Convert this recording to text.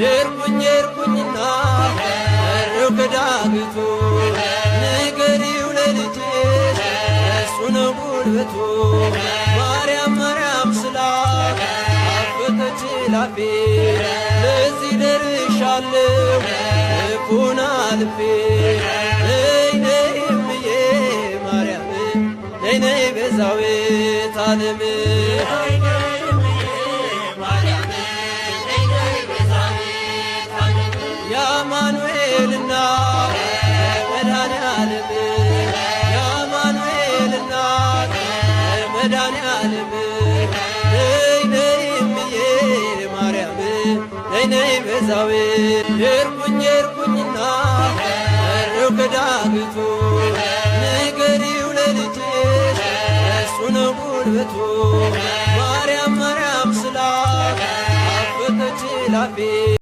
የርኩኝና እረው ከዳገቱ ንገሪው ለልጅሽ እሱ ነው ጉልበቱ ማርያም ማርያም ስላት አፈተች ላፌ ለዚህ ደርሻለሁ ልቡን አልፌ ነይ ነይ እምዬ ማርያም ነይ ነይ ቤዛዊተ ዓለም ያማኑኤልና መድኃኔዓለም ያማኑኤልና መድኃኔዓለም ነይ ነይ እምዬ ማርያም ነይ ነይ ቤዛዊት የርኩኝና እረው ከዳገቱ ንገሪው ለልጅሽ እሱ ነው ጉልበቱ ማርያም ማርያም ስላት አፈተች ላፌ